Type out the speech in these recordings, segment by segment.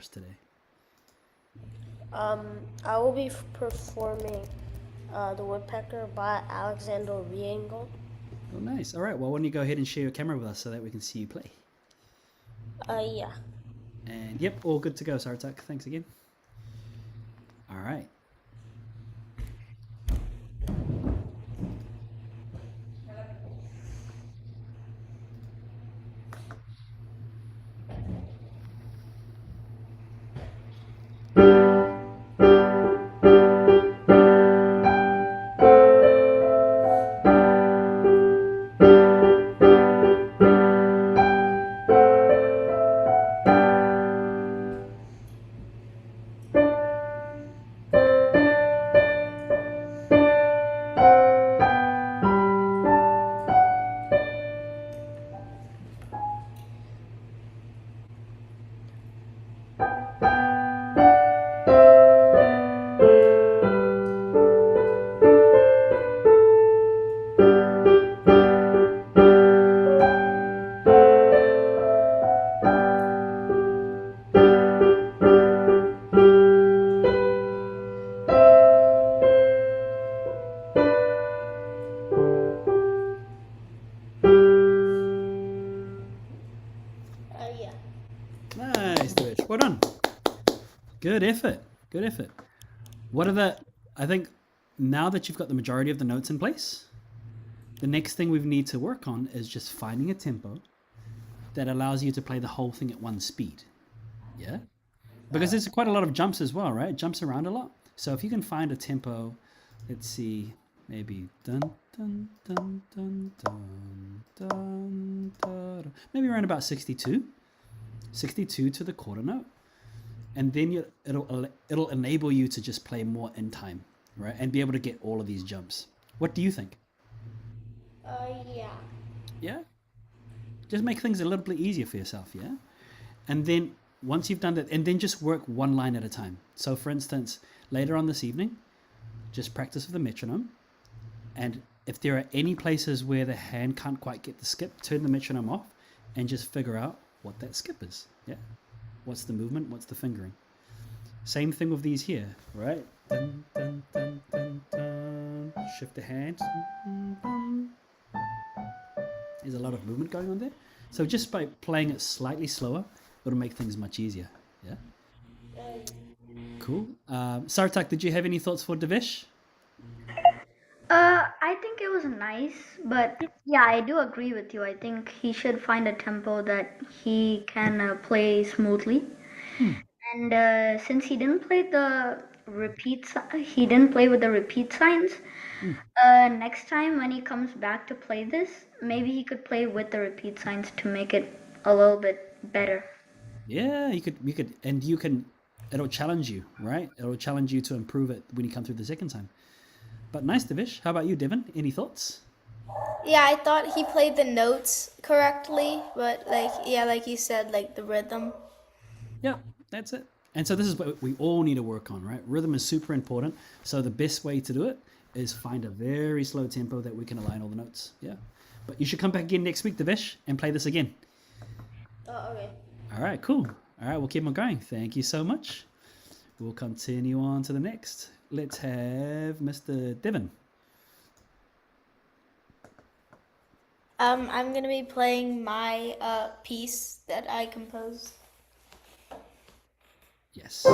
today? I will be performing The Woodpecker by Alexander Riengo. Oh, nice. All right. Well, why don't you go ahead and share your camera with us so that we can see you play? Yeah. And yep, all good to go, Sartak. Thanks again. All right. Yeah. Nice, Twitch. Well done. Good effort. Good effort. What are the? I think now that you've got the majority of the notes in place, the next thing we need to work on is just finding a tempo that allows you to play the whole thing at one speed. Yeah? Because there's quite a lot of jumps as well, right? It jumps around a lot. So if you can find a tempo, let's see, maybe dun dun dun dun dun dun dun, maybe around about 62, 62 to the quarter note, and then it'll enable you to just play more in time, right? And be able to get all of these jumps. What do you think? Yeah. Yeah, just make things a little bit easier for yourself, yeah. And then once you've done that, and then just work one line at a time. So, for instance, later on this evening, just practice with the metronome. And if there are any places where the hand can't quite get the skip, turn the metronome off and just figure out what that skip is. Yeah. What's the movement? What's the fingering? Same thing with these here, right? Dun, dun, dun, dun, dun. Shift the hand. There's a lot of movement going on there. So just by playing it slightly slower, it'll make things much easier. Yeah. Cool. Sartak, did you have any thoughts for Devesh? I think it was nice, but yeah, I do agree with you. I think he should find a tempo that he can play smoothly. And since he didn't play the he didn't play with the repeat signs. Next time when he comes back to play this, maybe he could play with the repeat signs to make it a little bit better. Yeah, you could, and you can. It'll challenge you, right? It'll challenge you to improve it when you come through the second time. But nice, Devish. How about you, Devon? Any thoughts? Yeah, I thought he played the notes correctly, but like yeah, like you said, like the rhythm. Yeah, that's it. And so this is what we all need to work on, right? Rhythm is super important. So the best way to do it is find a very slow tempo that we can align all the notes. Yeah. But you should come back again next week, Devish, and play this again. Okay. All right, cool. All right, we'll keep on going. Thank you so much. We'll continue on to the next. Let's have Mr. Devon. I'm gonna be playing my piece that I composed. Yes.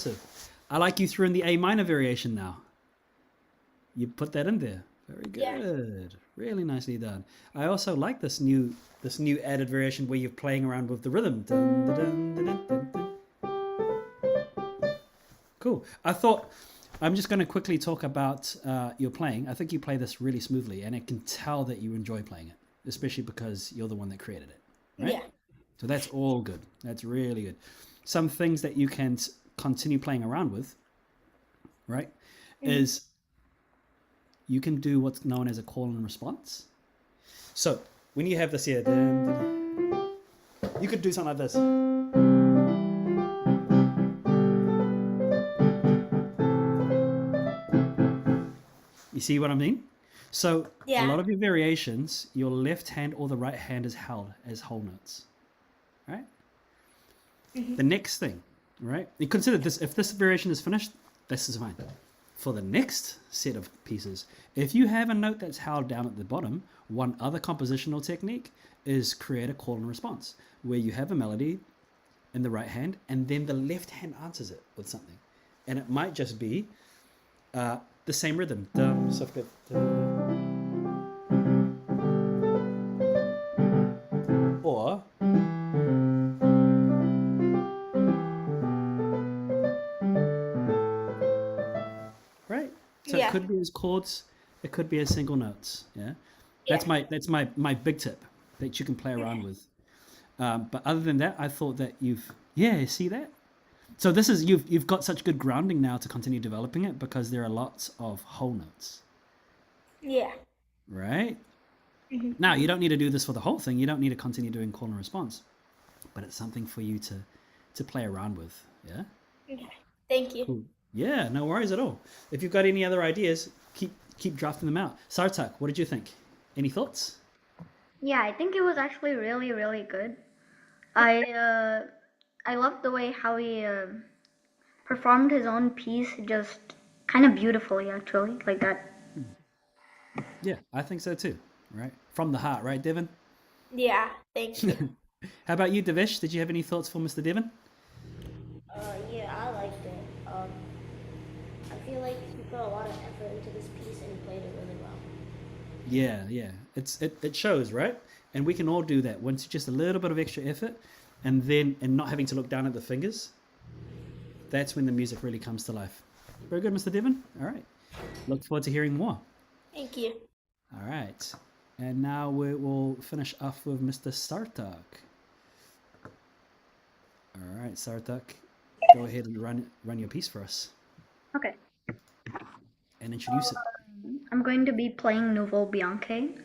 impressive. I like you threw in the A minor variation now. You put that in there. Very Yeah. good. Really nicely done. I also like this new added variation where you're playing around with the rhythm. Dun, dun, dun, dun, dun, dun, dun. Cool. I thought I'm just going to quickly talk about your playing. I think you play this really smoothly, and I can tell that you enjoy playing it, especially because you're the one that created it. Right? Yeah. So that's all good. That's really good. Some things that you can continue playing around with, right, is you can do what's known as a call and response. So when you have this here, you could do something like this. You see what I mean? So a Yeah. lot of your variations, your left hand or the right hand is held as whole notes, right? The next thing, right? You consider this, if this variation is finished, this is fine. For the next set of pieces, if you have a note that's held down at the bottom, one other compositional technique is create a call and response, where you have a melody in the right hand and then the left hand answers it with something. And it might just be the same rhythm. Dum, so I've got, or right. So Yeah. it could be as chords, it could be as single notes. Yeah, that's Yeah. my big tip that you can play around with. But other than that, I thought that you see that. So this is you've got such good grounding now to continue developing it because there are lots of whole notes, Yeah. right? Now you don't need to do this for the whole thing. You don't need to continue doing call and response, but it's something for you to play around with. Yeah. Okay. Thank you. Cool. Yeah, no worries at all. If you've got any other ideas, keep drafting them out. Sartak, what did you think? Any thoughts? Yeah, I think it was actually really, really good. I loved the way how he performed his own piece just kind of beautifully, actually, like that. Yeah, I think so too. Right from the heart, right, Devon? Yeah. Thank you. How about you, Devesh? Did you have any thoughts for Mr. Devon? Yeah, I liked it. I feel like he put a lot of effort into this piece and he played it really well. Yeah. It shows, right? And we can all do that once just a little bit of extra effort, and not having to look down at the fingers. That's when the music really comes to life. Very good, Mr. Devon. All right. Look forward to hearing more. Thank you. All right. And now we will finish off with Mr. Sartak. All right, Sartak, go ahead and run your piece for us Okay. and introduce it. I'm going to be playing Nouveau Bianche.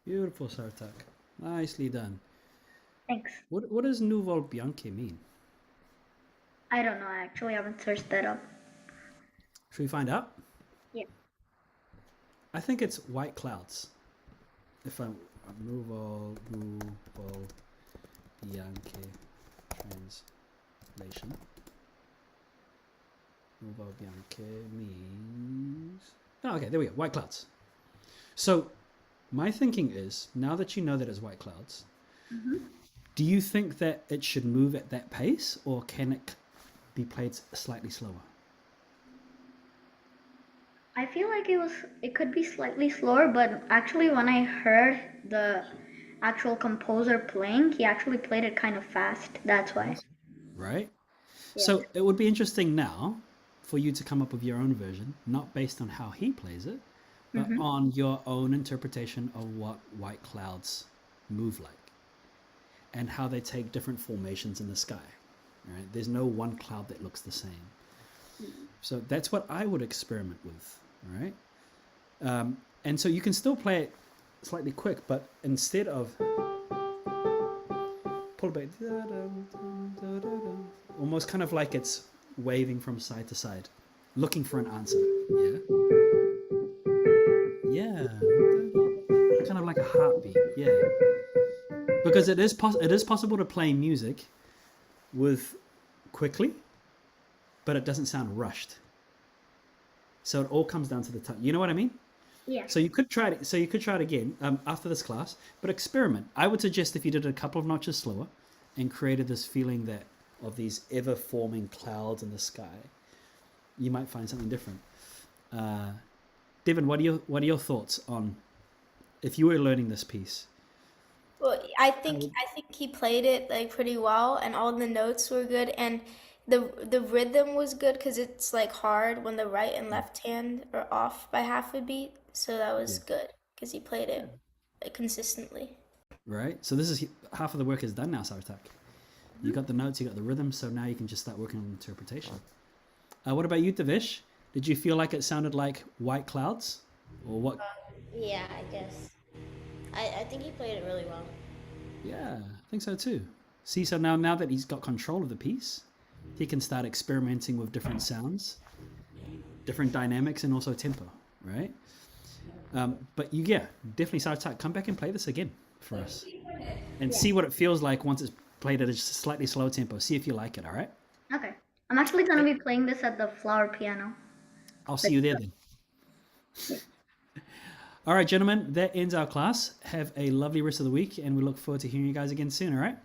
Beautiful, Sartak. Nicely done. Thanks. What does Nouveau Bianche mean? I don't know, I actually haven't searched that up. Should we find out? Yeah. I think it's white clouds. If I'm Nouveau Bianche calculation. Nuvola Bianca means... Oh, okay, there we go. White clouds. So my thinking is, now that you know that it's white clouds, do you think that it should move at that pace, or can it be played slightly slower? I feel like it could be slightly slower, but actually when I heard the actual composer playing, he actually played it kind of fast. That's why. Right? Yeah. So it would be interesting now for you to come up with your own version, not based on how he plays it, but on your own interpretation of what white clouds move like and how they take different formations in the sky. Right? There's no one cloud that looks the same. So that's what I would experiment with. Right? And so you can still play it slightly quick, but instead of pull it back, almost kind of like it's waving from side to side, looking for an answer. Yeah, kind of like a heartbeat. Yeah, because it is possible to play music with quickly, but it doesn't sound rushed. So it all comes down to the time. You know what I mean? Yeah. So you could try it. So you could try it again after this class, but experiment. I would suggest if you did it a couple of notches slower, and created this feeling that of these ever forming clouds in the sky, you might find something different. Devin, what are your thoughts on if you were learning this piece? Well, I think he played it like pretty well, and all the notes were good, and the rhythm was good because it's like hard when the right and left hand are off by half a beat. So that was good because he played it like, consistently. Right. So this is half of the work is done now, Sartak. You got the notes, you got the rhythm, so now you can just start working on interpretation. What about you, Devish? Did you feel like it sounded like white clouds, or what? Yeah, I guess. I think he played it really well. Yeah, I think so too. See, so now that he's got control of the piece, he can start experimenting with different sounds, different dynamics, and also tempo, right? But definitely, Sartak, come back and play this again for us, and see what it feels like once it's played at a slightly slow tempo. See if you like it. All right. Okay. I'm actually gonna be playing this at the flower piano. I'll see you there then. All right, gentlemen, that ends our class. Have a lovely rest of the week, and we look forward to hearing you guys again soon. All right.